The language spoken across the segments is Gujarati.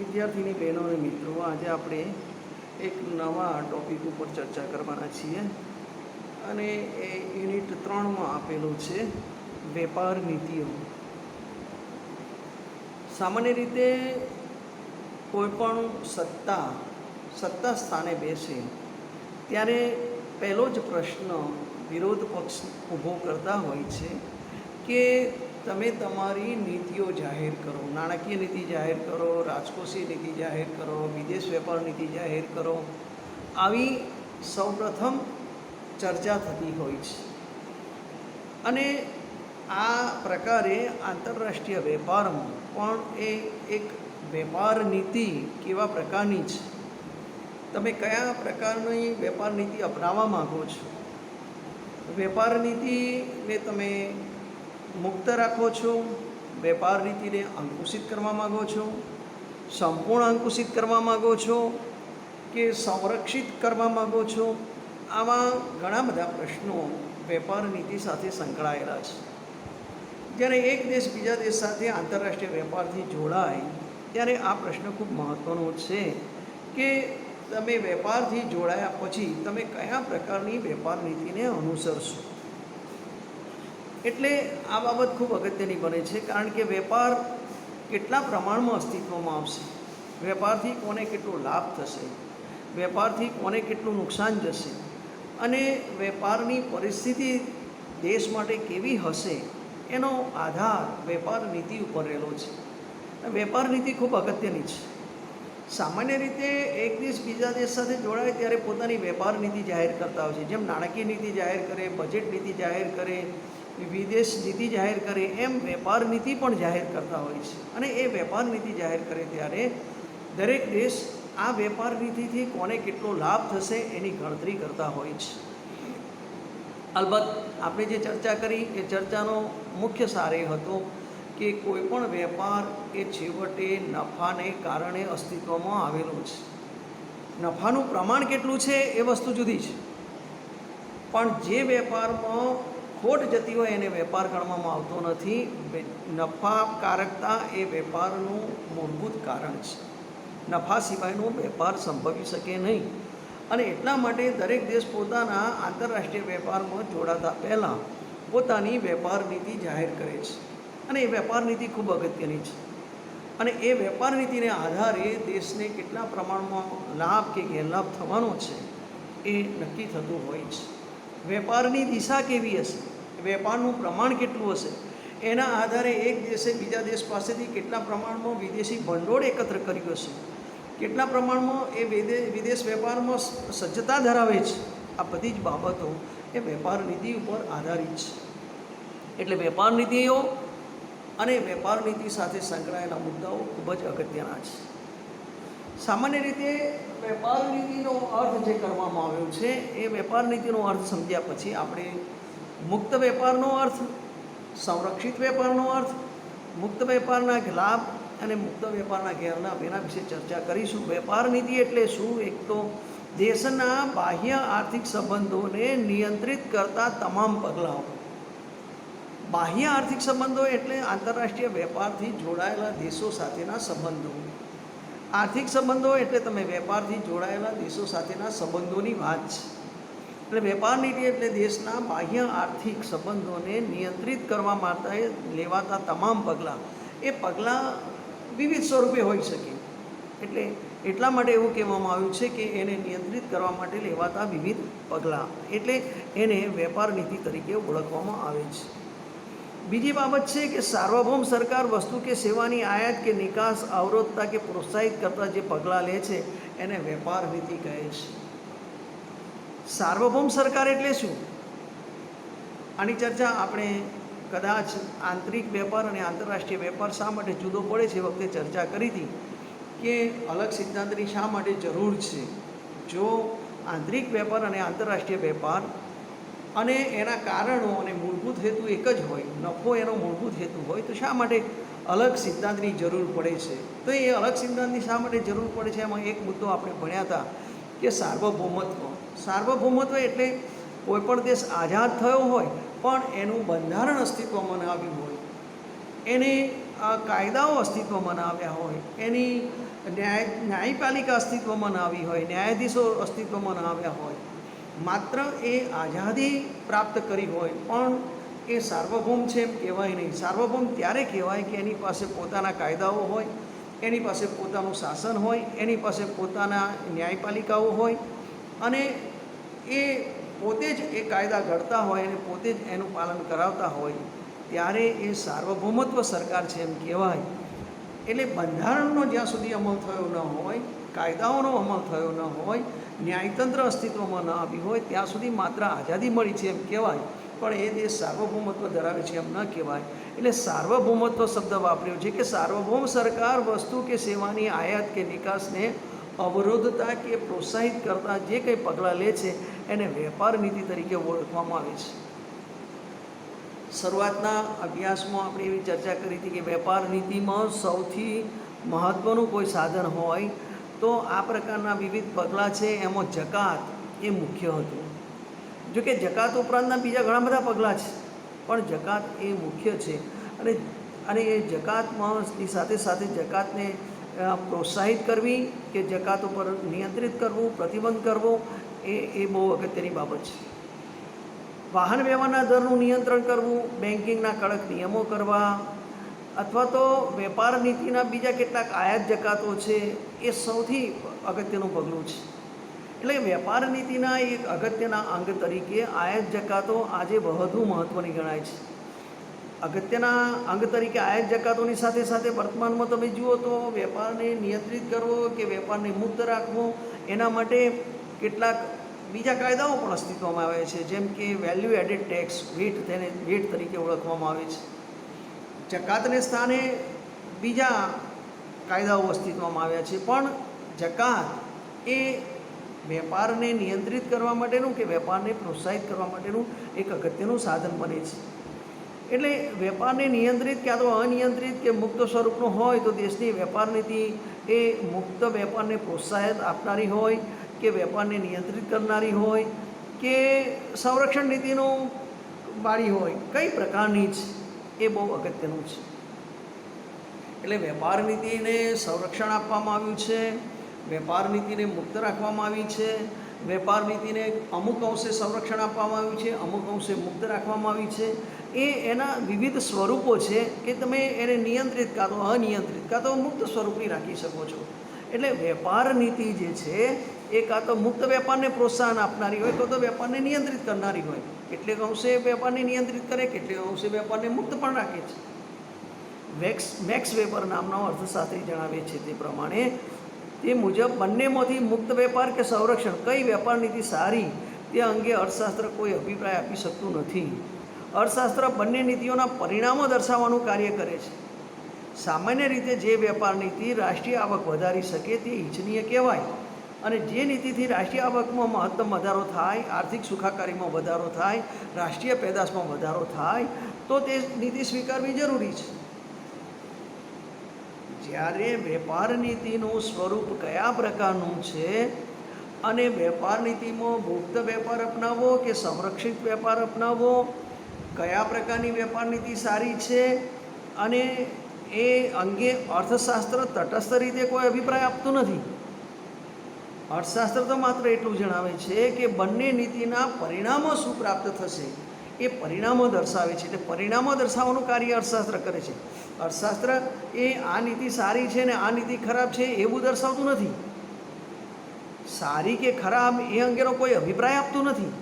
વિદ્યાર્થીની બહેનો અને મિત્રો, આજે આપણે એક નવા ટૉપિક ઉપર ચર્ચા કરવાના છીએ અને એ યુનિટ 3માં આપેલું છે વેપાર નીતિઓ. સામાન્ય રીતે કોઈપણ સત્તા સ્થાને બેસે ત્યારે પહેલો જ પ્રશ્ન વિરોધ પક્ષ ઊભો કરતા હોય છે કે તમે તમારી નીતિઓ જાહેર કરો, નાણાકીય નીતિ જાહેર કરો, રાજકોષીય નીતિ જાહેર કરો, વિદેશ વેપાર નીતિ જાહેર કરો. આવી સૌપ્રથમ ચર્ચા થતી હોય છે અને આ પ્રકારે આંતરરાષ્ટ્રીય વેપારમાં પણ એક વેપાર નીતિ કેવા પ્રકારની છે, તમે કયા પ્રકારની વેપાર નીતિ અપનાવવા માગો છો, વેપાર નીતિને તમે મુક્ત રાખો છો, વેપાર નીતિને અંકુશિત કરવા માગો છો, સંપૂર્ણ અંકુશિત કરવા માગો છો કે સંરક્ષિત કરવા માગો છો. આવા ઘણા બધા પ્રશ્નો વેપાર નીતિ સાથે સંકળાયેલા છે. જ્યારે એક દેશ બીજા દેશ સાથે આંતરરાષ્ટ્રીય વેપારથી જોડાય ત્યારે આ પ્રશ્ન ખૂબ મહત્ત્વનો છે કે તમે વેપારથી જોડાયા પછી તમે કયા પ્રકારની વેપાર નીતિને અનુસરશો. એટલે આ બાબત ખૂબ અગત્યની બને છે, કારણ કે વેપાર કેટલા પ્રમાણમાં અસ્તિત્વમાં આવશે, વેપારથી કોને કેટલો લાભ થશે, વેપારથી કોને કેટલું નુકસાન જશે અને વેપારની પરિસ્થિતિ દેશ માટે કેવી હશે, એનો આધાર વેપાર નીતિ ઉપર રહેલો છે. વેપાર નીતિ ખૂબ અગત્યની છે. સામાન્ય રીતે એક દેશ બીજા દેશ સાથે જોડાય ત્યારે પોતાની વેપાર નીતિ જાહેર કરતા હોય છે. જેમ નાણાકીય નીતિ જાહેર કરે, બજેટ નીતિ જાહેર કરે, વિદેશ નીતિ જાહેર કરે, એમ વેપાર નીતિ પણ જાહેર કરતા હોય છે. અને એ વેપાર નીતિ જાહેર કરે ત્યારે દરેક દેશ આ વેપાર નીતિથી કોને કેટલો લાભ થશે એની ગણતરી કરતા હોય છે. અલબત્ત આપણે જે ચર્ચા કરી એ ચર્ચાનો મુખ્ય સાર એ હતો કે કોઈ પણ વેપાર એ છેવટે નફાને કારણે અસ્તિત્વમાં આવેલો છે. નફાનું પ્રમાણ કેટલું છે એ વસ્તુ જુદી છે, પણ જે વેપારમાં ખોટ જતી હોય એને વેપાર ગણવામાં આવતો નથી. નફાકારકતા એ વેપારનું મૂળભૂત કારણ છે. નફા સિવાયનો વેપાર સંભવી શકે નહીં અને એટલા માટે દરેક દેશ પોતાના આંતરરાષ્ટ્રીય વેપારમાં જોડાતા પહેલાં પોતાની વેપાર નીતિ જાહેર કરે છે અને એ વેપાર નીતિ ખૂબ અગત્યની છે. અને એ વેપાર નીતિને આધારે દેશને કેટલા પ્રમાણમાં લાભ કે ગેરલાભ થવાનો છે એ નક્કી થતું હોય છે. વેપારની દિશા કેવી હશે, વેપારનું પ્રમાણ કેટલું હશે, એના આધારે એક દેશે બીજા દેશ પાસેથી કેટલા પ્રમાણમાં વિદેશી ભંડોળ એકત્ર કર્યું હશે, કેટલા પ્રમાણમાં એ વિદેશ વેપારમાં સજ્જતા ધરાવે છે. આ બધી જ બાબતો એ વેપાર નીતિ ઉપર આધારિત છે. એટલે વેપાર નીતિઓ અને વેપાર નીતિ સાથે સંકળાયેલા મુદ્દાઓ ખૂબ જ અગત્યના છે. સામાન્ય રીતે વેપાર નીતિનો અર્થ જે કરવામાં આવ્યો છે એ વેપાર નીતિનો અર્થ સમજ્યા પછી આપણે મુક્ત વેપારનો અર્થ, સંરક્ષિત વેપારનો અર્થ, મુક્ત વેપારના લાભ અને મુક્ત વેપારના ગેરલાભ એના વિશે ચર્ચા કરીશું. વેપાર નીતિ એટલે શું? એક તો દેશના બાહ્ય આર્થિક સંબંધોને નિયંત્રિત કરતા તમામ પગલાઓ. બાહ્ય આર્થિક સંબંધો એટલે આંતરરાષ્ટ્રીય વેપારથી જોડાયેલા દેશો સાથેના સંબંધો. આર્થિક સંબંધો એટલે તમે વેપારથી જોડાયેલા દેશો સાથેના સંબંધોની વાત છે. એટલે વેપાર નીતિ એટલે દેશના બાહ્ય આર્થિક સંબંધોને નિયંત્રિત કરવા માટે લેવાતા તમામ પગલાં. એ પગલાં વિવિધ સ્વરૂપે હોઈ શકે. એટલે એટલા માટે એવું કહેવામાં આવ્યું છે કે એને નિયંત્રિત કરવા માટે લેવાતા વિવિધ પગલાં, એટલે એને વેપાર નીતિ તરીકે ઓળખવામાં આવે છે. બીજી બાબત છે કે સાર્વભૌમ સરકાર વસ્તુ કે સેવાની આયાત કે નિકાસ અવરોધતા કે પ્રોત્સાહિત કરતા જે પગલાં લે છે એને વેપાર નીતિ કહે છે. સાર્વભૌમ સરકાર એટલે શું? આની ચર્ચા આપણે કદાચ આંતરિક વેપાર અને આંતરરાષ્ટ્રીય વેપાર શા માટે જુદો પડે છે એ વખતે ચર્ચા કરી હતી કે અલગ સિદ્ધાંતની શા માટે જરૂર છે. જો આંતરિક વેપાર અને આંતરરાષ્ટ્રીય વેપાર અને એના કારણો અને મૂળભૂત હેતુ એક જ હોય, નફો એનો મૂળભૂત હેતુ હોય, તો શા માટે અલગ સિદ્ધાંતની જરૂર પડે છે? તો એ અલગ સિદ્ધાંતની શા માટે જરૂર પડે છે એમાં એક મુદ્દો આપણે ભણ્યા હતા કે સાર્વભૌમત્વ. સાર્વભૌમત્વ એટલે કોઈપણ દેશ આઝાદ થયો હોય પણ એનું બંધારણ અસ્તિત્વમાં ન આવ્યું હોય, એને કાયદાઓ અસ્તિત્વમાં ના આવ્યા હોય, એની ન્યાયપાલિકા અસ્તિત્વમાં ના આવી હોય, ન્યાયાધીશો અસ્તિત્વમાં ના આવ્યા હોય, માત્ર એ આઝાદી પ્રાપ્ત કરી હોય પણ એ સાર્વભૌમ છે એમ કહેવાય નહીં. સાર્વભૌમ ત્યારે કહેવાય કે એની પાસે પોતાના કાયદાઓ હોય, એની પાસે પોતાનું શાસન હોય, એની પાસે પોતાના ન્યાયપાલિકાઓ હોય અને એ પોતે જ એ કાયદા ઘડતા હોય અને પોતે જ એનું પાલન કરાવતા હોય, ત્યારે એ સાર્વભૌમત્વ સરકાર છે એમ કહેવાય. એટલે બંધારણનો જ્યાં સુધી અમલ થયો ન હોય, કાયદાઓનો અમલ થયો ન હોય, ન્યાયતંત્ર અસ્તિત્વમાં ન આવી હોય, ત્યાં સુધી માત્ર આઝાદી મળી છે એમ કહેવાય, પણ એ દેશ સાર્વભૌમત્વ ધરાવે છે એમ ન કહેવાય. એટલે સાર્વભૌમત્વ શબ્દ વાપર્યો છે કે સાર્વભૌમ સરકાર વસ્તુ કે સેવાની આયાત કે નિકાસને અવરોધતા કે પ્રોત્સાહિત કરતા જે કંઈ પગલાં લે છે એને વેપાર નીતિ તરીકે ઓળખવામાં આવે છે. શરૂઆતના અભ્યાસમાં આપણે એવી ચર્ચા કરી હતી કે વેપાર નીતિમાં સૌથી મહત્ત્વનું કોઈ સાધન હોય તો આ પ્રકારના વિવિધ પગલાં છે, એમાં જકાત એ મુખ્ય હતું. જો કે જકાત ઉપરાંતના બીજા ઘણા બધા પગલાં છે, પણ જકાત એ મુખ્ય છે. અને એ જકાતની સાથે સાથે જકાતને પ્રોત્સાહિત કરવી કે જકાત ઉપર નિયંત્રિત કરવું, પ્રતિબંધ કરવો, એ બહુ અગત્યની બાબત છે. વાહન વ્યવહારના દરનું નિયંત્રણ કરવું, બેન્કિંગના કડક નિયમો કરવા, અથવા તો વેપાર નીતિના બીજા કેટલાક આયાત જકાતો છે, એ સૌથી અગત્યનું પગલું છે. એટલે વેપાર નીતિના એક અગત્યના અંગ તરીકે આયાત જકાતો આજે વધુ મહત્ત્વની ગણાય છે. અગત્યના અંગ તરીકે આયાત જકાતોની સાથે સાથે વર્તમાનમાં તમે જુઓ તો વેપારને નિયંત્રિત કરવો કે વેપારને મુક્ત રાખવો, એના માટે કેટલાક બીજા કાયદાઓ પણ અસ્તિત્વમાં આવે છે, જેમ કે વેલ્યુ એડેડ ટેક્સ, તેને વેટ તરીકે ઓળખવામાં આવે છે. જકાતને સ્થાને બીજા કાયદાઓ અસ્તિત્વમાં આવ્યા છે, પણ જકાત એ વેપારને નિયંત્રિત કરવા માટેનું કે વેપારને પ્રોત્સાહિત કરવા માટેનું એક અગત્યનું સાધન બને છે. એટલે વેપારને નિયંત્રિત ક્યાં તો અનિયંત્રિત કે મુક્ત સ્વરૂપનો હોય તો દેશની વેપાર નીતિ એ મુક્ત વેપારને પ્રોત્સાહન આપનારી હોય કે વેપારને નિયંત્રિત કરનારી હોય કે સંરક્ષણ નીતિનો વાળી હોય, કઈ પ્રકારની જ એ બહુ અગત્યનું છે. એટલે વેપાર નીતિને સંરક્ષણ આપવામાં આવ્યું છે, વેપાર નીતિને મુક્ત રાખવામાં આવી છે, વેપાર નીતિને અમુક અંશે સંરક્ષણ આપવામાં આવ્યું છે, અમુક અંશે મુક્ત રાખવામાં આવી છે. એ એના વિવિધ સ્વરૂપો છે કે તમે એને નિયંત્રિત કાં તો અનિયંત્રિત કાં તો મુક્ત સ્વરૂપની રાખી શકો છો. એટલે વેપાર નીતિ જે છે એ કાં તો મુક્ત વેપારને પ્રોત્સાહન આપનારી હોય, કાં તો વેપારને નિયંત્રિત કરનારી હોય. કેટલેક અંશે વેપારને નિયંત્રિત કરે, કેટલેક અંશે વેપારને મુક્ત પણ રાખે છે. મેક્સ વેબર નામનો અર્થશાસ્ત્રી જણાવે છે તે પ્રમાણે, તે મુજબ બંનેમાંથી મુક્ત વેપાર કે સંરક્ષણ કઈ વેપાર નીતિ સારી તે અંગે અર્થશાસ્ત્ર કોઈ અભિપ્રાય આપી શકતું નથી. અર્થશાસ્ત્ર બંને નીતિઓના પરિણામો દર્શાવવાનું કાર્ય કરે છે. સામાન્ય રીતે જે વેપાર નીતિ રાષ્ટ્રીય આવક વધારી શકે તે ઇચ્છનીય કહેવાય, અને જે નીતિથી રાષ્ટ્રીય આવકમાં મહત્તમ વધારો થાય, આર્થિક સુખાકારીમાં વધારો થાય, રાષ્ટ્રીય પેદાશમાં વધારો થાય તો તે નીતિ સ્વીકારવી જરૂરી છે. જ્યારે વેપાર નીતિનું સ્વરૂપ કયા પ્રકારનું છે અને વેપાર નીતિમાં મુક્ત વેપાર અપનાવવો કે સંરક્ષિત વેપાર અપનાવવો, કયા પ્રકારની વેપાર નીતિ સારી છે, અને એ અંગે અર્થશાસ્ત્ર તટસ્થ રીતે કોઈ અભિપ્રાય આપતું નથી. અર્થશાસ્ત્ર તો માત્ર એટલું જણાવે છે કે બંને નીતિના પરિણામો શું પ્રાપ્ત થશે એ પરિણામો દર્શાવે છે. એટલે પરિણામો દર્શાવવાનું કાર્ય અર્થશાસ્ત્ર કરે છે. અર્થશાસ્ત્ર એ આ નીતિ સારી છે ને આ નીતિ ખરાબ છે એવું દર્શાવતું નથી. સારી કે ખરાબ એ અંગેનો કોઈ અભિપ્રાય આપતું નથી.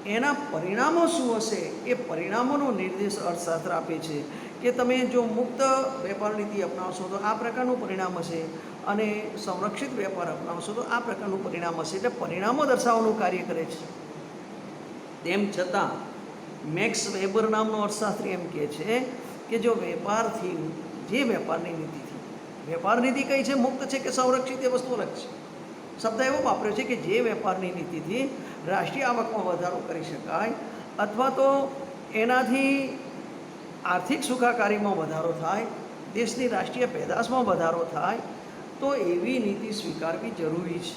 એના પરિણામો શું હશે એ પરિણામોનો નિર્દેશ અર્થશાસ્ત્ર આપે છે કે તમે જો મુક્ત વેપાર નીતિ અપનાવશો તો આ પ્રકારનું પરિણામ હશે, અને સંરક્ષિત વેપાર અપનાવશો તો આ પ્રકારનું પરિણામ હશે. એટલે પરિણામો દર્શાવવાનું કાર્ય કરે છે. તેમ છતાં મેક્સ વેબર નામનો અર્થશાસ્ત્રી એમ કહે છે કે જો વેપારથી, જે વેપારની નીતિથી, વેપાર નીતિ કઈ છે, મુક્ત છે કે સંરક્ષિત, એ વસ્તુ અલગ છે. શબ્દ એવો વાપર્યો છે કે જે વેપારની નીતિથી રાષ્ટ્રીય આવકમાં વધારો કરી શકાય અથવા તો એનાથી આર્થિક સુખાકારીમાં વધારો થાય, દેશની રાષ્ટ્રીય પેદાશમાં વધારો થાય, તો એવી નીતિ સ્વીકારવી જરૂરી છે.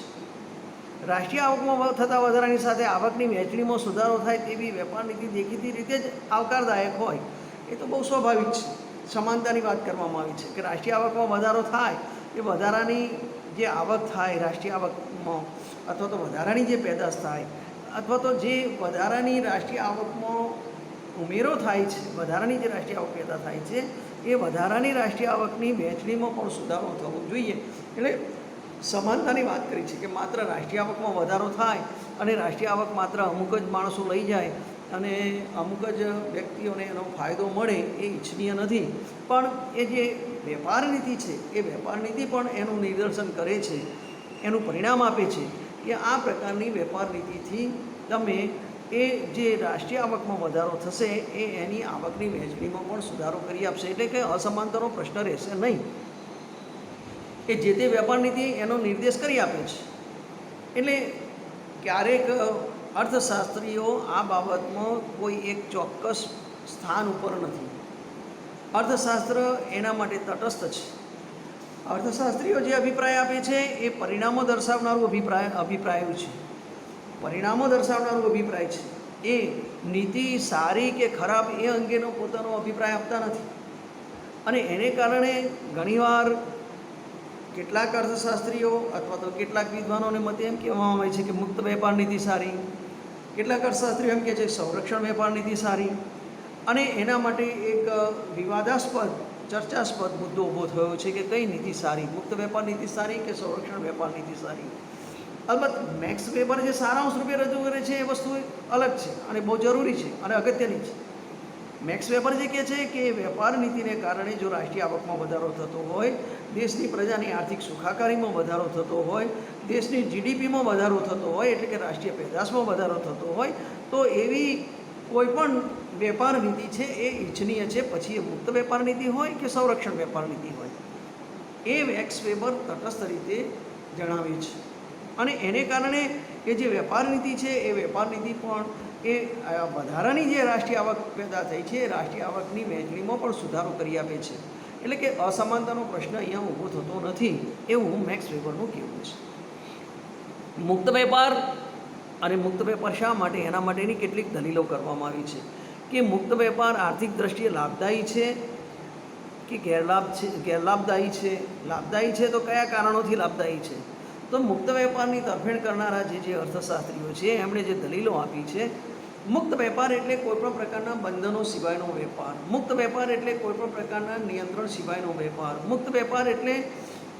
રાષ્ટ્રીય આવકમાં થતા વધારાની સાથે આવકની વહેંચણીમાં સુધારો થાય તેવી વેપાર નીતિ દેખીતી રીતે જ આવકારદાયક હોય એ તો બહુ સ્વાભાવિક છે. સમાનતાની વાત કરવામાં આવી છે કે રાષ્ટ્રીય આવકમાં વધારો થાય એ વધારાની જે આવક થાય રાષ્ટ્રીય આવકમાં, અથવા તો વધારાની જે પેદાશ થાય, અથવા તો જે વધારાની રાષ્ટ્રીય આવકમાં ઉમેરો થાય છે, વધારાની જે રાષ્ટ્રીય આવક પેદા થાય છે એ વધારાની રાષ્ટ્રીય આવકની વહેંચણીમાં પણ સુધારો થવો જોઈએ. એટલે સમાનતાની વાત કરી છે કે માત્ર રાષ્ટ્રીય આવકમાં વધારો થાય અને રાષ્ટ્રીય આવક માત્ર અમુક જ માણસો લઈ જાય અને અમુક જ વ્યક્તિઓને એનો ફાયદો મળે એ ઈચ્છનીય નથી. પણ એ જે વેપાર નીતિ છે એ વેપાર નીતિ પણ એનું નિદર્શન કરે છે, એનું પરિણામ આપે છે કે આ પ્રકારની વેપાર નીતિથી તમે એ જે રાષ્ટ્રીય આવકમાં વધારો થશે એ એની આવકની વહેંચણીમાં પણ સુધારો કરી આપશે. એટલે કે અસમાનતાનો પ્રશ્ન રહેશે નહીં. એ જે તે વેપાર નીતિ એનો નિર્દેશ કરી આપે છે. એટલે ક્યારેક અર્થશાસ્ત્રીઓ આ બાબતમાં કોઈ એક ચોક્કસ સ્થાન ઉપર નથી. અર્થશાસ્ત્ર એના માટે તટસ્થ છે. અર્થશાસ્ત્રીઓ જે અભિપ્રાય આપે છે એ પરિણામો દર્શાવનારું અભિપ્રાય છે. પરિણામો દર્શાવનારું અભિપ્રાય છે. એ નીતિ સારી કે ખરાબ એ અંગેનો પોતાનો અભિપ્રાય આપતા નથી. અને એને કારણે ઘણીવાર કેટલાક અર્થશાસ્ત્રીઓ અથવા તો કેટલાક વિદ્વાનોને મતે એમ કહેવામાં આવે છે કે મુક્ત વેપાર નીતિ સારી, કેટલાક અર્થશાસ્ત્રીઓ એમ કહે છે કે સંરક્ષણ વેપાર નીતિ સારી. અને એના માટે એક વિવાદાસ્પદ ચર્ચાસ્પદ મુદ્દો ઊભો થયો છે કે કઈ નીતિ સારી, મુક્ત વેપાર નીતિ સારી કે સંરક્ષણ વેપાર નીતિ સારી. અલબત્ત મેક્સ વેબર જે સારાંશ રૂપે રજૂ કરે છે એ વસ્તુ અલગ છે અને બહુ જરૂરી છે અને અગત્યની છે. મેક્સ વેબર જે કહે છે કે વેપાર નીતિને કારણે જો રાષ્ટ્રીય આવકમાં વધારો થતો હોય, દેશની પ્રજાની આર્થિક સુખાકારીમાં વધારો થતો હોય, દેશની જીડીપીમાં વધારો થતો હોય, એટલે કે રાષ્ટ્રીય પેદાશમાં વધારો થતો હોય, તો એવી કોઈ પણ વેપાર નીતિ છે એ ઈચ્છનીય છે. પછી એ મુક્ત વેપાર નીતિ હોય કે સંરક્ષણ વેપાર નીતિ હોય, એ મેક્સ વેબર તટસ્થ રીતે જણાવે છે. અને એને કારણે એ જે વેપાર નીતિ છે એ વેપાર નીતિ પણ એ વધારાની જે રાષ્ટ્રીય આવક પેદા થઈ છે એ રાષ્ટ્રીય આવકની વહેંચણીમાં પણ સુધારો કરી આપે છે. એટલે કે અસમાનતાનો પ્રશ્ન અહીંયા ઊભો થતો નથી એવું મેક્સ વેબરનું કહેવું છે. મુક્ત વેપાર અને મુક્ત વેપાર શા માટે, એના માટેની કેટલીક દલીલો કરવામાં આવી છે કે મુક્ત વેપાર આર્થિક દૃષ્ટિએ લાભદાયી છે કે ગેરલાભદાયી છે. લાભદાયી છે તો કયા કારણોથી લાભદાયી છે? તો મુક્ત વેપારની તરફેણ કરનારા જે અર્થશાસ્ત્રીઓ છે એમણે જે દલીલો આપી છે, મુક્ત વેપાર એટલે કોઈપણ પ્રકારના બંધનો સિવાયનો વેપાર, મુક્ત વેપાર એટલે કોઈપણ પ્રકારના નિયંત્રણ સિવાયનો વેપાર, મુક્ત વેપાર એટલે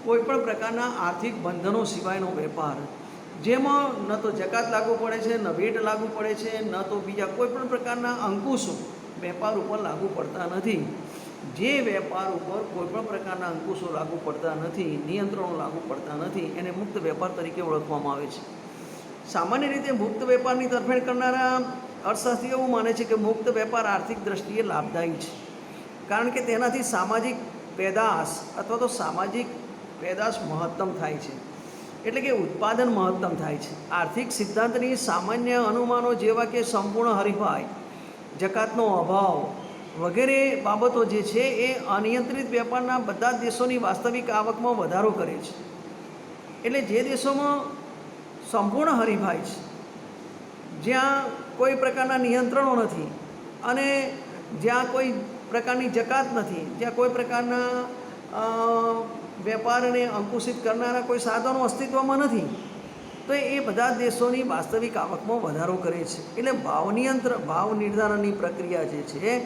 કોઈપણ પ્રકારના આર્થિક બંધનો સિવાયનો વેપાર, જેમાં ન તો જકાત લાગુ પડે છે, ન વેટ લાગુ પડે છે, ન તો બીજા કોઈપણ પ્રકારના અંકુશો વેપાર ઉપર લાગુ પડતા નથી. જે વેપાર ઉપર કોઈપણ પ્રકારના અંકુશો લાગુ પડતા નથી, નિયંત્રણો લાગુ પડતા નથી, એને મુક્ત વેપાર તરીકે ઓળખવામાં આવે છે. સામાન્ય રીતે મુક્ત વેપારની તરફેણ કરનારા અર્થશાસ્ત્રીઓ એવું માને છે કે મુક્ત વેપાર આર્થિક દ્રષ્ટિએ લાભદાયી છે, કારણ કે તેનાથી સામાજિક પેદાશ અથવા તો સામાજિક પેદાશ મહત્તમ થાય છે. એટલે કે ઉત્પાદન મહત્તમ થાય છે. આર્થિક સિદ્ધાંતની સામાન્ય અનુમાનો જેવા કે સંપૂર્ણ હરીફાઈ, જકાતનો અભાવ વગેરે બાબતો જે છે એ અનિયંત્રિત વેપારના બધા જ દેશોની વાસ્તવિક આવકમાં વધારો કરે છે. એટલે જે દેશોમાં સંપૂર્ણ હરીફાઈ છે, જ્યાં કોઈ પ્રકારના નિયંત્રણો નથી અને જ્યાં કોઈ પ્રકારની જકાત નથી, જ્યાં કોઈ પ્રકારના વેપારને અંકુશિત કરનારા કોઈ સાધનો અસ્તિત્વમાં નથી, તો એ બધા દેશોની વાસ્તવિક આવકમાં વધારો કરે છે. એટલે ભાવ નિર્ધારણની પ્રક્રિયા જે છે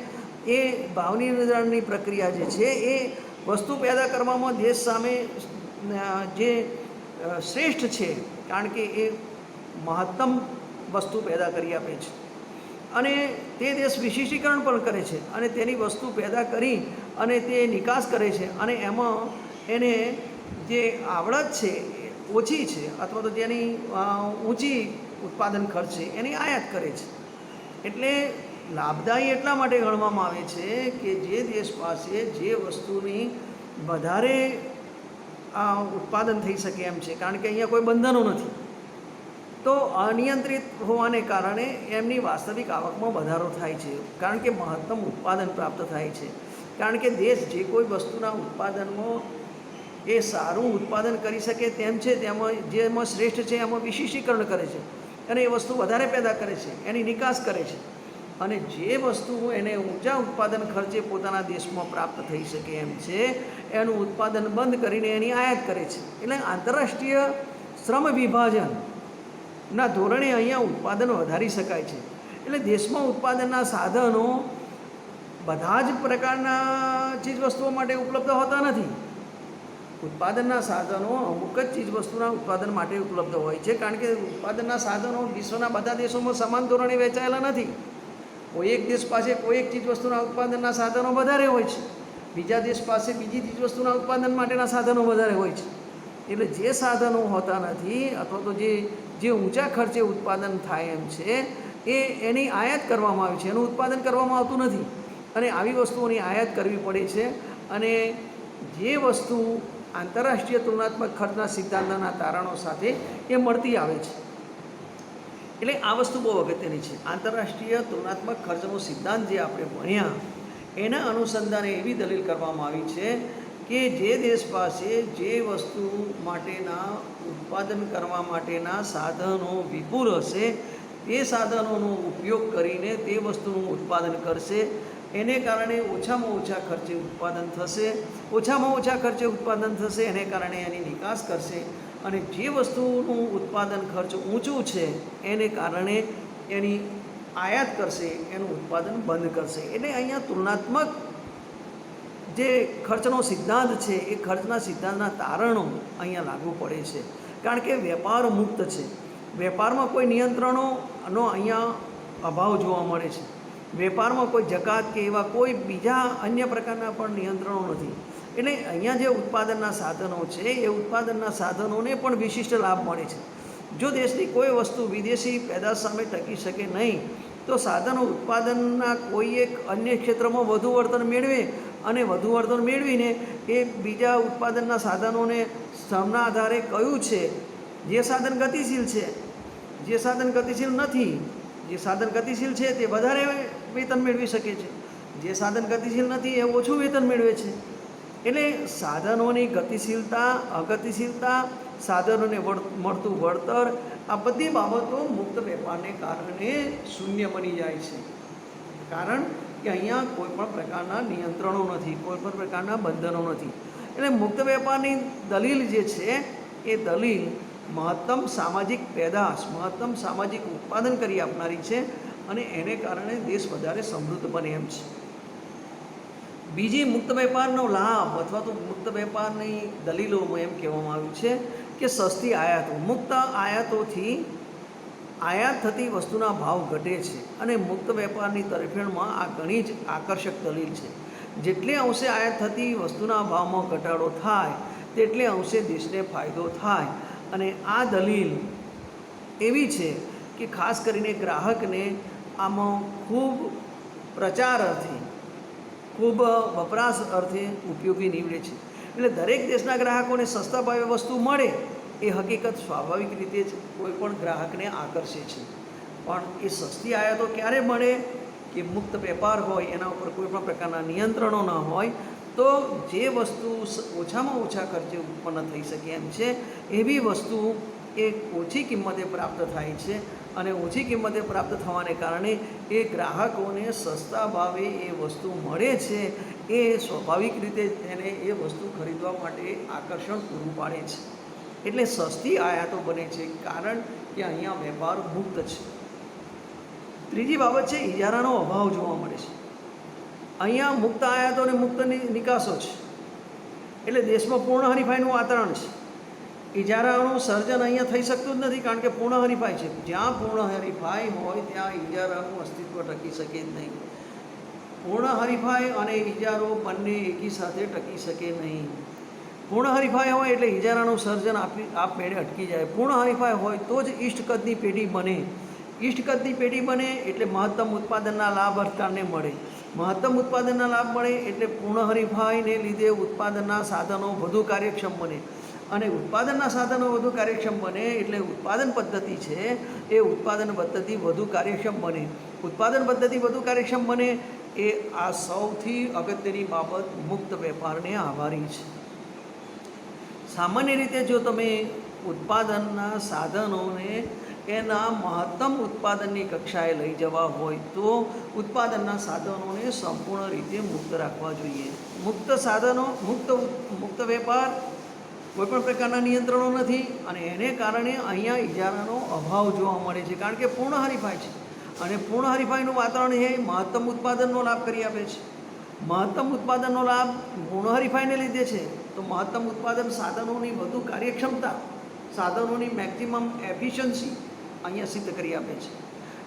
એ ભાવની પ્રક્રિયા જે છે એ વસ્તુ પેદા કરવામાં દેશ સામે જે શ્રેષ્ઠ છે, કારણ કે એ મહત્તમ વસ્તુ પેદા કરી આપે છે અને તે દેશ વિશિષ્ટીકરણ પણ કરે છે અને તેની વસ્તુ પેદા કરી અને તે નિકાસ કરે છે અને એમાં એને જે આવડત છે ઓછી છે અથવા તો જેની ઊંચી ઉત્પાદન ખર્ચ છે એની આયાત કરે છે. એટલે લાભદાયી એટલા માટે ગણવામાં આવે છે કે જે દેશ પાસે જે વસ્તુની વધારે ઉત્પાદન થઈ શકે એમ છે, કારણ કે અહીંયા કોઈ બંધનો નથી, તો અનિયંત્રિત હોવાને કારણે એમની વાસ્તવિક આવકમાં વધારો થાય છે, કારણ કે મહત્તમ ઉત્પાદન પ્રાપ્ત થાય છે. કારણ કે દેશ જે કોઈ વસ્તુના ઉત્પાદનમાં એ સારું ઉત્પાદન કરી શકે તેમ છે, તેમાં જેમાં શ્રેષ્ઠ છે એમાં વિશિષ્ટીકરણ કરે છે અને એ વસ્તુ વધારે પેદા કરે છે, એની નિકાસ કરે છે. અને જે વસ્તુ એને ઊંચા ઉત્પાદન ખર્ચે પોતાના દેશમાં પ્રાપ્ત થઈ શકે એમ છે એનું ઉત્પાદન બંધ કરીને એની આયાત કરે છે. એટલે આંતરરાષ્ટ્રીય શ્રમ વિભાજનના ધોરણે અહીંયા ઉત્પાદન વધારી શકાય છે. એટલે દેશમાં ઉત્પાદનના સાધનો બધા જ પ્રકારના ચીજવસ્તુઓ માટે ઉપલબ્ધ હોતા નથી. ઉત્પાદનના સાધનો અમુક જ ચીજવસ્તુના ઉત્પાદન માટે ઉપલબ્ધ હોય છે, કારણ કે ઉત્પાદનના સાધનો વિશ્વના બધા દેશોમાં સમાન ધોરણે વેચાયેલા નથી. કોઈ એક દેશ પાસે કોઈ એક ચીજવસ્તુના ઉત્પાદનના સાધનો વધારે હોય છે, બીજા દેશ પાસે બીજી ચીજવસ્તુના ઉત્પાદન માટેના સાધનો વધારે હોય છે. એટલે જે સાધનો હોતા નથી અથવા તો જે ઊંચા ખર્ચે ઉત્પાદન થાય એમ છે એની આયાત કરવામાં આવે છે, એનું ઉત્પાદન કરવામાં આવતું નથી. અને આવી વસ્તુઓની આયાત કરવી પડે છે. અને જે વસ્તુ આંતરરાષ્ટ્રીય તુલનાત્મક ખર્ચના સિદ્ધાંતના તારણો સાથે એ મળતી આવે છે. એટલે આ વસ્તુ બહુ અગત્યની છે. આંતરરાષ્ટ્રીય તુલનાત્મક ખર્ચનો સિદ્ધાંત જે આપણે ભણ્યા એના અનુસંધાને એવી દલીલ કરવામાં આવી છે કે જે દેશ પાસે જે વસ્તુ માટેના ઉત્પાદન કરવા માટેના સાધનો વિપુલ હશે તે સાધનોનો ઉપયોગ કરીને તે વસ્તુનું ઉત્પાદન કરશે, એને કારણે ઓછામાં ઓછા ખર્ચે ઉત્પાદન થશે. ઓછામાં ઓછા ખર્ચે ઉત્પાદન થશે એને કારણે એની નિકાસ કરશે. અને જે વસ્તુનું ઉત્પાદન ખર્ચ ઊંચું છે એને કારણે એની આયાત કરશે, એનું ઉત્પાદન બંધ કરશે. એટલે અહીંયા તુલનાત્મક જે ખર્ચનો સિદ્ધાંત છે એ ખર્ચના સિદ્ધાંતના તારણો અહીંયા લાગુ પડે છે, કારણ કે વેપાર મુક્ત છે. વેપારમાં કોઈ નિયંત્રણોનો અહીંયા અભાવ જોવા મળે છે. વેપારમાં કોઈ જકાત કે એવા કોઈ બીજા અન્ય પ્રકારના પણ નિયંત્રણો નથી. એટલે અહીંયા જે ઉત્પાદનના સાધનો છે એ ઉત્પાદનના સાધનોને પણ વિશિષ્ટ લાભ મળે છે. જો દેશની કોઈ વસ્તુ વિદેશી પેદાશ સામે ટકી શકે નહીં તો સાધનો ઉત્પાદનના કોઈ એક અન્ય ક્ષેત્રમાં વધુ વળતર મેળવે અને વધુ વળતર મેળવીને એ બીજા ઉત્પાદનના સાધનોને શ્રમના આધારે કયું છે જે સાધન ગતિશીલ છે, જે સાધન ગતિશીલ નથી, જે સાધન ગતિશીલ છે તે વધારે વેતન મેળવી શકે છે, જે સાધન ગતિશીલ નથી એ ઓછું વેતન મેળવે છે. એટલે સાધનોની ગતિશીલતા, અગતિશીલતા, સાધનોને મળતું વળતર, આ બધી બાબતો મુક્ત વેપારને કારણે શૂન્ય બની જાય છે. કારણ કે અહીંયા કોઈ પણ પ્રકારના નિયંત્રણો નથી, કોઈ પણ પ્રકારના બંધનો નથી. એટલે મુક્ત વેપારની દલીલ જે છે એ દલીલ મહત્તમ સામાજિક પેદાશ, મહત્તમ સામાજિક ઉત્પાદન કરી આપનારી છે અને એને કારણે દેશ વધારે સમૃદ્ધ બને એમ છે. બીજી મુક્ત વેપારનો લાભ અથવા તો મુક્ત વેપારની દલીલોમાં એમ કહેવામાં આવ્યું છે કે સસ્તી આયાતો. મુક્ત આયાતોથી આયાત થતી વસ્તુના ભાવ ઘટે છે અને મુક્ત વેપારની તરફેણમાં આ ઘણી જ આકર્ષક દલીલ છે. જેટલે અંશે આયાત થતી વસ્તુના ભાવમાં ઘટાડો થાય તેટલે અંશે દેશને ફાયદો થાય. અને આ દલીલ એવી છે કે ખાસ કરીને ગ્રાહકને આમાં ખૂબ પ્રચાર અર્થે, ખૂબ વપરાશ અર્થે ઉપયોગી નીવડે છે. એટલે દરેક દેશના ગ્રાહકોને સસ્તા ભાવે વસ્તુ મળે એ હકીકત સ્વાભાવિક રીતે જ કોઈ પણ ગ્રાહકને આકર્ષે છે. પણ એ સસ્તી આયાતો ક્યારે મળે કે મુક્ત વેપાર હોય, એના ઉપર કોઈ પણ પ્રકારના નિયંત્રણો ન હોય, તો જે વસ્તુ ઓછામાં ઓછા ખર્ચે ઉત્પન્ન થઈ શકે એમ છે એવી વસ્તુ એ ઓછી કિંમતે પ્રાપ્ત થાય છે. અને ઓછી કિંમતે પ્રાપ્ત થવાને કારણે એ ગ્રાહકોને સસ્તા ભાવે એ વસ્તુ મળે છે. એ સ્વાભાવિક રીતે તેને એ વસ્તુ ખરીદવા માટે આકર્ષણ પૂરું પાડે છે. એટલે સસ્તી આયાતો બને છે કારણ કે અહીંયા વેપાર મુક્ત છે. ત્રીજી બાબત છે ઇજારાનો અભાવ જોવા મળે છે. અહીંયા મુક્ત આયાતો અને મુક્ત નિકાસો છે એટલે દેશમાં પૂર્ણ હરીફાઈનું વાતાવરણ છે. ઇજારાનું સર્જન અહીંયા થઈ શકતું જ નથી, કારણ કે પૂર્ણ હરીફાઈ છે. જ્યાં પૂર્ણ હરીફાઈ હોય ત્યાં ઇજારાનું અસ્તિત્વ ટકી શકે જ નહીં. પૂર્ણ હરીફાઈ અને ઇજારો બંને એકી સાથે ટકી શકે નહીં. પૂર્ણ હરીફાઈ હોય એટલે ઇજારાનું સર્જન આપમેળે અટકી જાય. પૂર્ણ હરીફાઈ હોય તો જ ઇષ્ટ કદની પેઢી બને. ઇષ્ટ કદની પેઢી બને એટલે મહત્તમ ઉત્પાદનના લાભ અર્થકારને મળે. મહત્તમ ઉત્પાદનના લાભ મળે એટલે પૂર્ણ હરીફાઈને લીધે ઉત્પાદનના સાધનો વધુ કાર્યક્ષમ બને. અને ઉત્પાદનના સાધનો વધુ કાર્યક્ષમ બને એટલે ઉત્પાદન પદ્ધતિ છે એ ઉત્પાદન પદ્ધતિ વધુ કાર્યક્ષમ બને. ઉત્પાદન પદ્ધતિ વધુ કાર્યક્ષમ બને એ આ સૌથી અગત્યની બાબત મુક્ત વેપારને આભારી છે. સામાન્ય રીતે જો તમે ઉત્પાદનના સાધનોને એના મહત્તમ ઉત્પાદનની કક્ષાએ લઈ જવા હોય તો ઉત્પાદનના સાધનોને સંપૂર્ણ રીતે મુક્ત રાખવા જોઈએ. મુક્ત સાધનો, મુક્ત વેપાર, કોઈપણ પ્રકારના નિયંત્રણો નથી અને એને કારણે અહીંયા ઇજારાનો અભાવ જોવા મળે છે. કારણ કે પૂર્ણ હરીફાઈ છે અને પૂર્ણ હરીફાઈનું વાતાવરણ એ મહત્તમ ઉત્પાદનનો લાભ કરી આપે છે. મહત્તમ ઉત્પાદનનો લાભ પૂર્ણ હરીફાઈને લીધે છે તો મહત્તમ ઉત્પાદન, સાધનોની વધુ કાર્યક્ષમતા, સાધનોની મેક્સિમમ એફિશિયન્સી અહીંયા સિદ્ધ કરી આપે છે.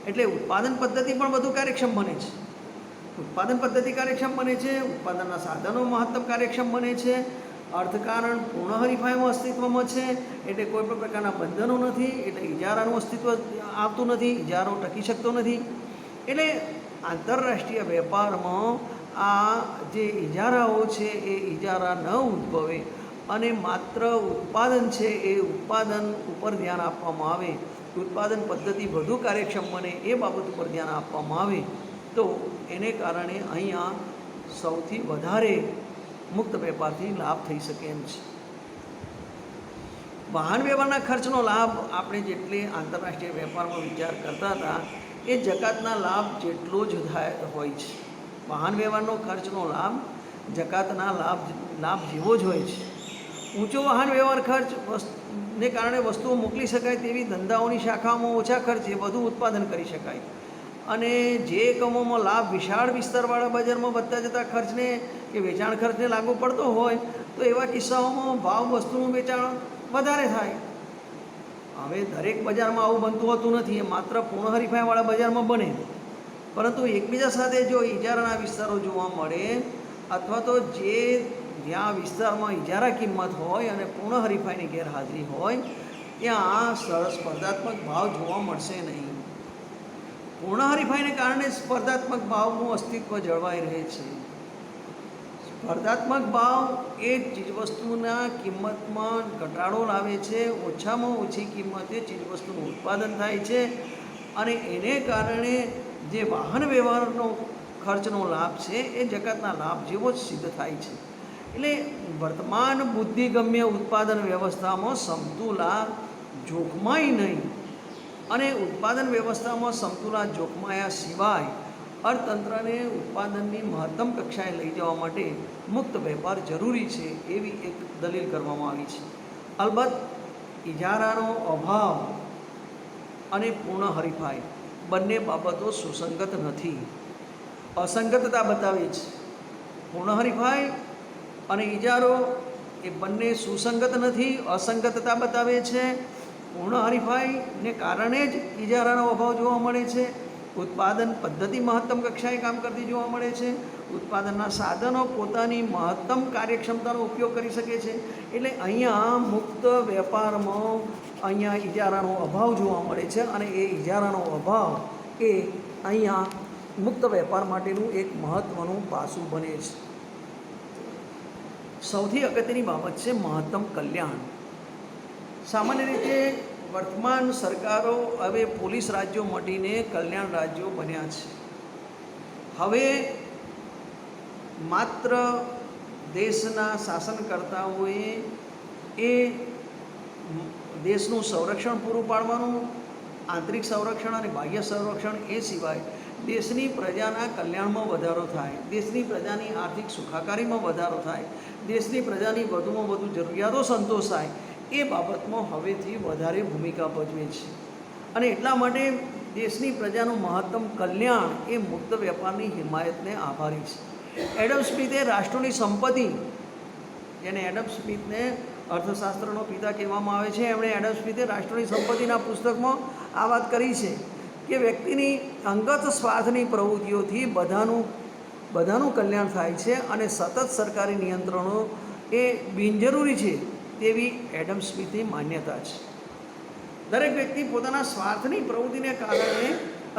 એટલે ઉત્પાદન પદ્ધતિ પણ વધુ કાર્યક્ષમ બને છે. ઉત્પાદન પદ્ધતિ કાર્યક્ષમ બને છે, ઉત્પાદનના સાધનો મહત્તમ કાર્યક્ષમ બને છે, અર્થકારણ પૂર્ણ હરીફાઈમાં અસ્તિત્વમાં છે, એટલે કોઈ પણ પ્રકારના બંધનો નથી, એટલે ઇજારાનું અસ્તિત્વ આવતું નથી, ઇજારો ટકી શકતો નથી. એટલે આંતરરાષ્ટ્રીય વેપારમાં આ જે ઇજારાઓ છે એ ઇજારા ન ઉદ્ભવે અને માત્ર ઉત્પાદન છે એ ઉત્પાદન ઉપર ધ્યાન આપવામાં આવે, ઉત્પાદન પદ્ધતિ વધુ કાર્યક્ષમ બને એ બાબત ઉપર ધ્યાન આપવામાં આવે તો એને કારણે અહીંયા સૌથી વધારે મુક્ત વેપારથી લાભ થઈ શકે એમ છે. વાહન વ્યવહારના ખર્ચનો લાભ આપણે જેટલી આંતરરાષ્ટ્રીય વેપારમાં વિચાર કરતા હતા એ જકાતના લાભ જેટલો જ હોય છે. વાહન વ્યવહારનો ખર્ચનો લાભ જકાતના લાભ જેવો જ હોય છે. ઊંચો વાહન વ્યવહાર ખર્ચને કારણે વસ્તુઓ મોકલી શકાય તેવી ધંધાઓની શાખાઓમાં ઓછા ખર્ચે વધુ ઉત્પાદન કરી શકાય અને જે એકમોમાં લાભ વિશાળ વિસ્તારવાળા બજારમાં વધતા જતા ખર્ચને કે વેચાણ ખર્ચને લાગુ પડતો હોય તો એવા કિસ્સાઓમાં ભાવ વસ્તુનું વેચાણ વધારે થાય. હવે દરેક બજારમાં આવું બનતું હોતું નથી, એ માત્ર પૂર્ણ હરીફાઈવાળા બજારમાં બને. પરંતુ એકબીજા સાથે જો ઇજારાના વિસ્તારો જોવા મળે અથવા તો જ્યાં વિસ્તારમાં ઇજારા કિંમત હોય અને પૂર્ણ હરીફાઈની ગેરહાજરી હોય ત્યાં સ્પર્ધાત્મક ભાવ જોવા મળશે નહીં. પૂર્ણ હરીફાઈને કારણે સ્પર્ધાત્મક ભાવનું અસ્તિત્વ જળવાઈ રહે છે. સ્પર્ધાત્મક ભાવ એ ચીજવસ્તુના કિંમતમાં ઘટાડો લાવે છે, ઓછામાં ઓછી કિંમતે ચીજવસ્તુનું ઉત્પાદન થાય છે અને એને કારણે જે વાહન વ્યવહારનો ખર્ચનો લાભ છે એ જકાતના લાભ જેવો જ સિદ્ધ થાય છે. એટલે વર્તમાન બુદ્ધિગમ્ય ઉત્પાદન વ્યવસ્થામાં સમતુલા જોખમાય નહીં અને ઉત્પાદન વ્યવસ્થામાં સમતુલા જોખમાયા સિવાય અર્થતંત્રને ઉત્પાદનની મહત્તમ કક્ષાએ લઈ જવા માટે મુક્ત વેપાર જરૂરી છે એવી એક દલીલ કરવામાં આવી છે. અલબત્ત ઇજારાનો અભાવ અને પૂર્ણ હરીફાઈ બંને બાબતો સુસંગત નથી, અસંગતતા બતાવે છે. પૂર્ણ હરીફાઈ અને ઇજારો એ બંને સુસંગત નથી, અસંગતતા બતાવે છે. પૂર્ણ હરીફાઈને કારણે જ ઇજારાનો અભાવ જોવા મળે છે. ઉત્પાદન પદ્ધતિ મહત્તમ કક્ષાએ કામ કરતી જોવા મળે છે. ઉત્પાદનના સાધનો પોતાની મહત્તમ કાર્યક્ષમતાનો ઉપયોગ કરી શકે છે. એટલે અહીંયા મુક્ત વેપારમાં અહીંયા ઇજારાનો અભાવ જોવા મળે છે અને એ ઇજારાનો અભાવ એ અહીંયા મુક્ત વેપાર માટેનું એક મહત્ત્વનું પાસું બને છે. સૌથી અગત્યની બાબત છે મહત્તમ કલ્યાણ. સામાન્ય રીતે વર્તમાન સરકારો હવે પોલીસ રાજ્યો મટીને કલ્યાણ રાજ્યો બન્યા છે. હવે માત્ર દેશના શાસનકર્તાઓએ એ દેશનું સંરક્ષણ પૂરું પાડવાનું, આંતરિક સંરક્ષણ અને બાહ્ય સંરક્ષણ, એ સિવાય દેશની પ્રજાના કલ્યાણમાં વધારો થાય, દેશની પ્રજાની આર્થિક સુખાકારીમાં વધારો થાય, દેશની પ્રજાની વધુમાં વધુ જરૂરિયાતો સંતોષાય એ બાબતમાં હવેથી વધારે ભૂમિકા ભજવે છે. અને એટલા માટે દેશની પ્રજાનું મહત્તમ કલ્યાણ એ મુક્ત વેપારની હિમાયતને આભારી છે. એડમ સ્મિથે રાષ્ટ્રોની સંપત્તિ, જેને એડમ સ્મિથને અર્થશાસ્ત્રનો પિતા કહેવામાં આવે છે, એમણે એડમ સ્મિથે રાષ્ટ્રોની સંપત્તિના પુસ્તકમાં આ વાત કરી છે કે વ્યક્તિની અંગત સ્વાર્થની પ્રવૃત્તિઓથી બધાનું કલ્યાણ થાય છે અને સતત સરકારી નિયંત્રણો એ બિનજરૂરી છે તેવી એડમ સ્મિથની માન્યતા છે. દરેક વ્યક્તિ પોતાના સ્વાર્થની પ્રવૃત્તિને કારણે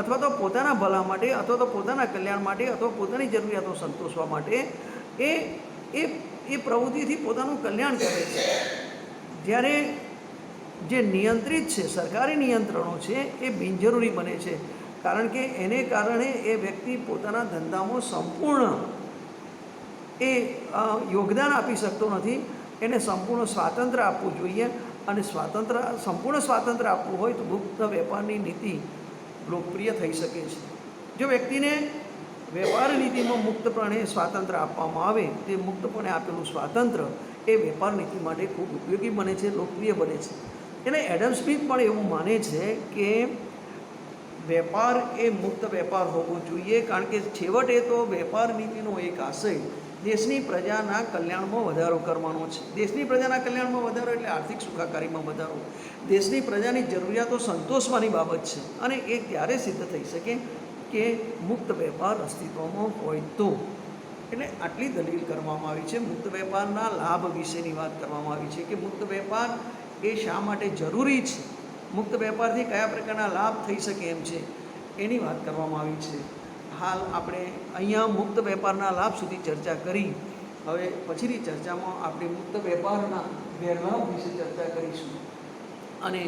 અથવા તો પોતાના ભલા માટે અથવા તો પોતાના કલ્યાણ માટે અથવા પોતાની જરૂરિયાતો સંતોષવા માટે એ પ્રવૃત્તિથી પોતાનું કલ્યાણ કરે છે. જ્યારે જે નિયંત્રિત છે, સરકારી નિયંત્રણો છે, એ બિનજરૂરી બને છે. કારણ કે એને કારણે એ વ્યક્તિ પોતાના ધંધામાં સંપૂર્ણ યોગદાન આપી શકતો નથી. એને સંપૂર્ણ સ્વાતંત્ર્ય આપવું જોઈએ અને સંપૂર્ણ સ્વાતંત્ર્ય આપવું હોય તો મુક્ત વેપારની નીતિ લોકપ્રિય થઈ શકે છે. જો વ્યક્તિને વેપાર નીતિમાં મુક્તપણે સ્વાતંત્ર્ય આપવામાં આવે તે મુક્તપણે આપેલું સ્વાતંત્ર્ય એ વેપાર નીતિ માટે ખૂબ ઉપયોગી બને છે, લોકપ્રિય બને છે. એટલે એડમ સ્મિથ પણ એવું માને છે કે વેપાર એ મુક્ત વેપાર હોવો જોઈએ, કારણ કે છેવટે તો વેપાર નીતિનો એક આશય દેશની પ્રજાના કલ્યાણમાં વધારો કરવાનો છે. દેશની પ્રજાના કલ્યાણમાં વધારો એટલે આર્થિક સુખાકારીમાં વધારો, દેશની પ્રજાની જરૂરિયાતો સંતોષવાની બાબત છે. અને એ ત્યારે સિદ્ધ થઈ શકે કે મુક્ત વેપાર અસ્તિત્વમાં હોય તો. એટલે આટલી દલીલ કરવામાં આવી છે. મુક્ત વેપારના લાભ વિશેની વાત કરવામાં આવી છે કે મુક્ત વેપાર એ શા માટે જરૂરી છે, મુક્ત વેપારથી કયા પ્રકારના લાભ થઈ શકે એમ છે, એની વાત કરવામાં આવી છે. હાલ આપણે અહીંયા મુક્ત વેપારના લાભ સુધી ચર્ચા કરી. હવે પછીની ચર્ચામાં આપણે મુક્ત વેપારના ગેરલાભ વિશે ચર્ચા કરીશું. અને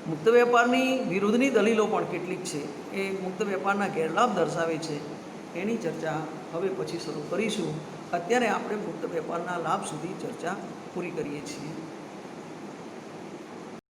મુક્ત વેપારની વિરુદ્ધની દલીલો પણ કેટલીક છે, એ મુક્ત વેપારના ગેરલાભ દર્શાવે છે, એની ચર્ચા હવે પછી શરૂ કરીશું. અત્યારે આપણે મુક્ત વેપારના લાભ સુધી ચર્ચા પૂરી કરીએ છીએ.